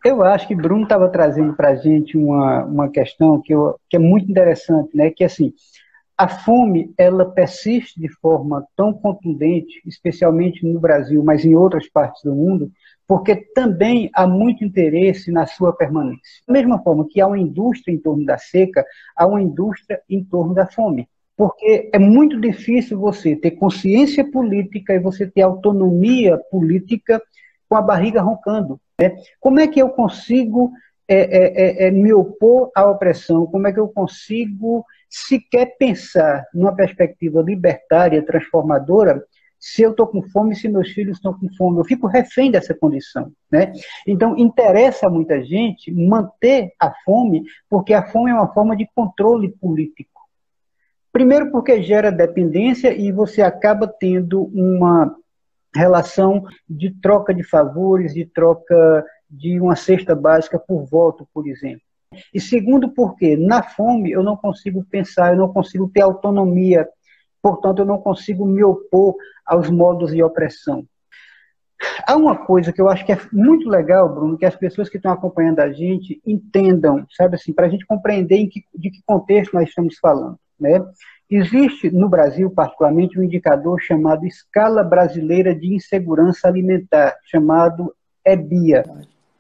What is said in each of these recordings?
Eu acho que Bruno estava trazendo para a gente uma questão que é muito interessante, né? Que assim, a fome ela persiste de forma tão contundente, especialmente no Brasil, mas em outras partes do mundo, porque também há muito interesse na sua permanência. Da mesma forma que há uma indústria em torno da seca, há uma indústria em torno da fome. Porque é muito difícil você ter consciência política e você ter autonomia política com a barriga roncando. Como é que eu consigo me opor à opressão? Como é que eu consigo sequer pensar numa perspectiva libertária, transformadora, se eu estou com fome, se meus filhos estão com fome? Eu fico refém dessa condição, né? Então, interessa a muita gente manter a fome, porque a fome é uma forma de controle político. Primeiro porque gera dependência e você acaba tendo uma relação de troca de favores, de troca de uma cesta básica por voto, por exemplo. E segundo porque na fome eu não consigo pensar, eu não consigo ter autonomia, portanto eu não consigo me opor aos modos de opressão. Há uma coisa que eu acho que é muito legal, Bruno, que as pessoas que estão acompanhando a gente entendam, sabe assim, para a gente compreender de que contexto nós estamos falando, né? Existe no Brasil, particularmente, um indicador chamado Escala Brasileira de Insegurança Alimentar, chamado EBIA.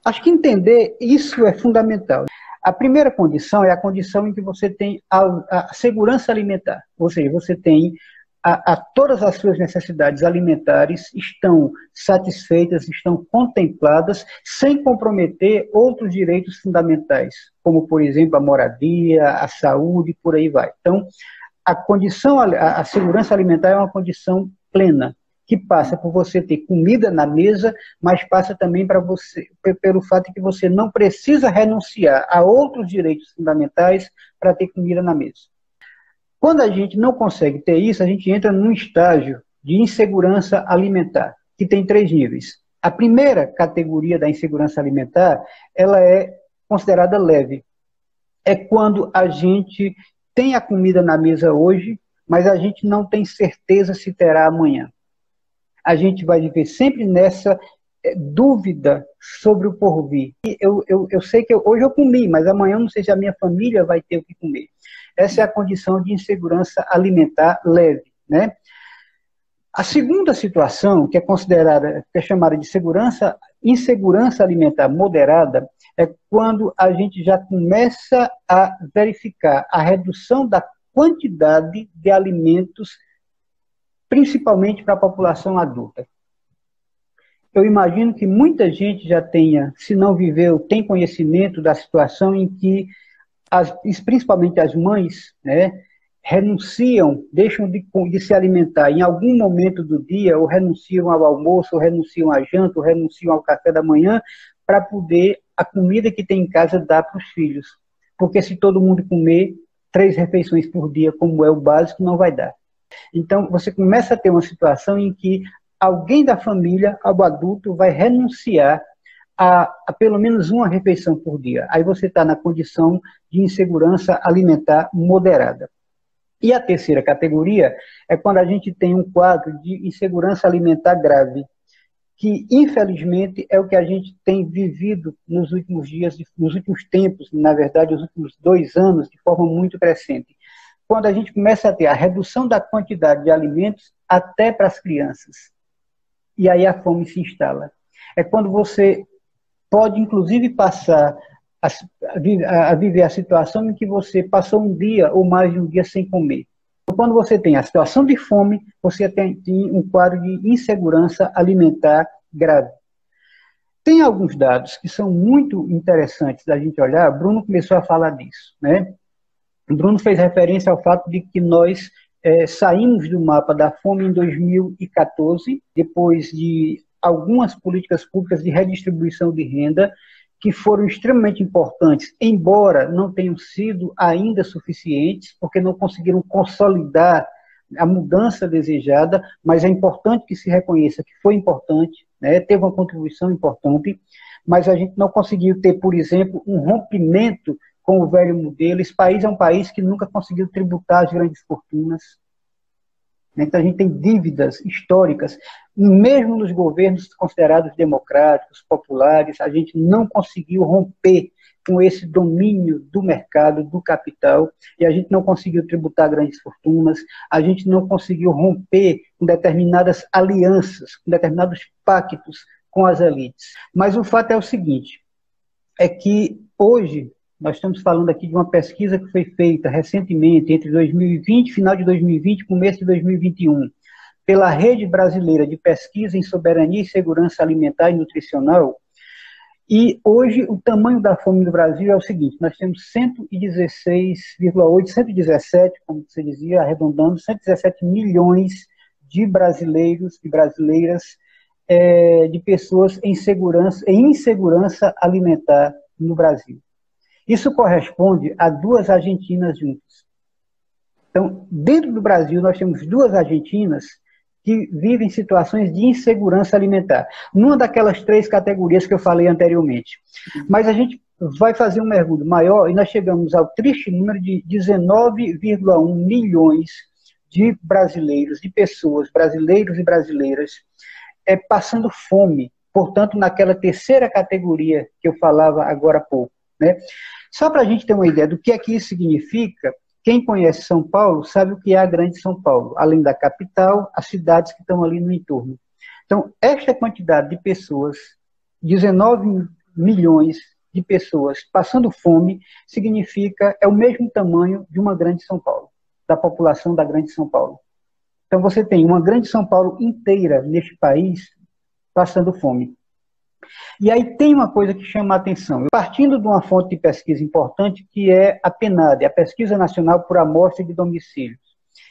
Acho que entender isso é fundamental. A primeira condição é a condição em que você tem a segurança alimentar, ou seja, você tem todas as suas necessidades alimentares estão satisfeitas, estão contempladas, sem comprometer outros direitos fundamentais, como, por exemplo, a moradia, a saúde, por aí vai. Então, a segurança alimentar é uma condição plena, que passa por você ter comida na mesa, mas passa também pelo fato de que você não precisa renunciar a outros direitos fundamentais para ter comida na mesa. Quando a gente não consegue ter isso, a gente entra num estágio de insegurança alimentar, que tem 3 níveis. A primeira categoria da insegurança alimentar, ela é considerada leve. É quando a gente tem a comida na mesa hoje, mas a gente não tem certeza se terá amanhã. A gente vai viver sempre nessa dúvida sobre o porvir. Eu sei que hoje eu comi, mas amanhã eu não sei se a minha família vai ter o que comer. Essa é a condição de insegurança alimentar leve, né? A segunda situação, que é chamada de insegurança alimentar moderada, é quando a gente já começa a verificar a redução da quantidade de alimentos, principalmente para a população adulta. Eu imagino que muita gente já tenha, se não viveu, tem conhecimento da situação em que principalmente as mães, né, renunciam, deixam de se alimentar em algum momento do dia, ou renunciam ao almoço, ou renunciam à janta, ou renunciam ao café da manhã, para poder a comida que tem em casa dar para os filhos. Porque se todo mundo comer 3 refeições por dia, como é o básico, não vai dar. Então, você começa a ter uma situação em que alguém da família, ao adulto, vai renunciar a pelo menos uma refeição por dia. Aí você está na condição de insegurança alimentar moderada. E a terceira categoria é quando a gente tem um quadro de insegurança alimentar grave, que infelizmente é o que a gente tem vivido nos últimos dias, nos últimos tempos, na verdade, os últimos 2 anos, de forma muito crescente. Quando a gente começa a ter a redução da quantidade de alimentos até para as crianças. E aí a fome se instala. É quando você pode, inclusive, passar a viver a situação em que você passou um dia ou mais de um dia sem comer. Quando você tem a situação de fome, você tem um quadro de insegurança alimentar grave. Tem alguns dados que são muito interessantes da gente olhar. Bruno começou a falar disso, né? Bruno fez referência ao fato de que nós saímos do mapa da fome em 2014, depois de algumas políticas públicas de redistribuição de renda, que foram extremamente importantes, embora não tenham sido ainda suficientes, porque não conseguiram consolidar a mudança desejada, mas é importante que se reconheça que foi importante, né? Teve uma contribuição importante, mas a gente não conseguiu ter, por exemplo, um rompimento com o velho modelo. Esse país é um país que nunca conseguiu tributar as grandes fortunas. né? Então a gente tem dívidas históricas, mesmo nos governos considerados democráticos, populares, a gente não conseguiu romper com esse domínio do mercado, do capital, e a gente não conseguiu tributar grandes fortunas, a gente não conseguiu romper com determinadas alianças, com determinados pactos com as elites. Mas o fato é o seguinte, é que hoje nós estamos falando aqui de uma pesquisa que foi feita recentemente, entre 2020, final de 2020 e começo de 2021, pela Rede Brasileira de Pesquisa em Soberania e Segurança Alimentar e Nutricional. E hoje o tamanho da fome no Brasil é o seguinte, nós temos 116,8, 117, como você dizia, arredondando, 117 milhões de brasileiros e brasileiras, de pessoas em insegurança alimentar no Brasil. Isso corresponde a 2 Argentinas juntas. Então, dentro do Brasil, nós temos 2 Argentinas que vivem situações de insegurança alimentar, numa daquelas 3 categorias que eu falei anteriormente. Mas a gente vai fazer um mergulho maior e nós chegamos ao triste número de 19,1 milhões de brasileiros, de pessoas, brasileiros e brasileiras, passando fome, portanto, naquela terceira categoria que eu falava agora há pouco, né? Só para a gente ter uma ideia do que é que isso significa, quem conhece São Paulo sabe o que é a Grande São Paulo, além da capital, as cidades que estão ali no entorno. Então, esta quantidade de pessoas, 19 milhões de pessoas passando fome, é o mesmo tamanho de uma Grande São Paulo, da população da Grande São Paulo. Então, você tem uma Grande São Paulo inteira neste país passando fome. E aí tem uma coisa que chama a atenção. Partindo de uma fonte de pesquisa importante, que é a PNAD, a Pesquisa Nacional por Amostra de Domicílios.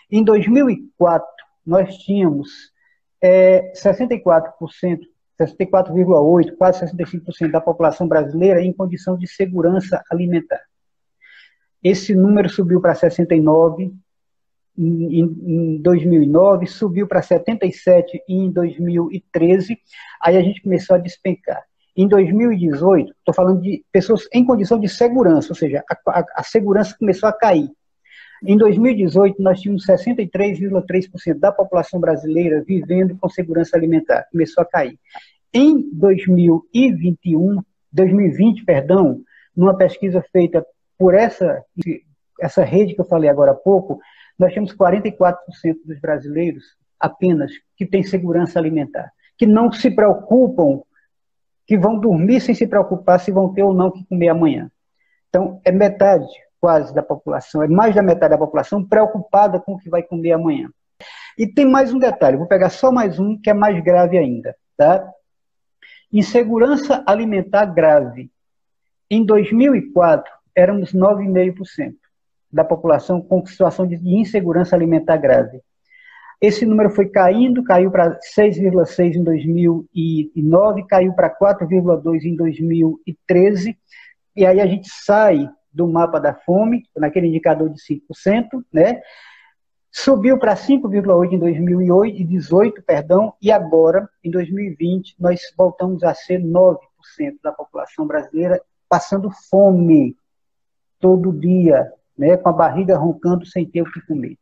Em 2004, nós tínhamos 64%, 64,8%, quase 65% da população brasileira em condição de segurança alimentar. Esse número subiu para 69% em 2009, subiu para 77% em 2013, aí a gente começou a despencar. Em 2018, estou falando de pessoas em condição de segurança, ou seja, a segurança começou a cair. Em 2018, nós tínhamos 63,3% da população brasileira vivendo com segurança alimentar, começou a cair. Em 2020, numa pesquisa feita por essa rede que eu falei agora há pouco, nós temos 44% dos brasileiros apenas que têm segurança alimentar, que não se preocupam, que vão dormir sem se preocupar se vão ter ou não que comer amanhã. Então, é metade quase da população, é mais da metade da população preocupada com o que vai comer amanhã. E tem mais um detalhe, vou pegar só mais um que é mais grave ainda, tá? Insegurança alimentar grave. Em 2004, éramos 9,5% da população com situação de insegurança alimentar grave. Esse número foi caindo, caiu para 6,6% em 2009, caiu para 4,2% em 2013, e aí a gente sai do mapa da fome, naquele indicador de 5%, né? Subiu para 5,8% em 2018, e agora, em 2020, nós voltamos a ser 9% da população brasileira passando fome todo dia, né, com a barriga roncando sem ter o que comer.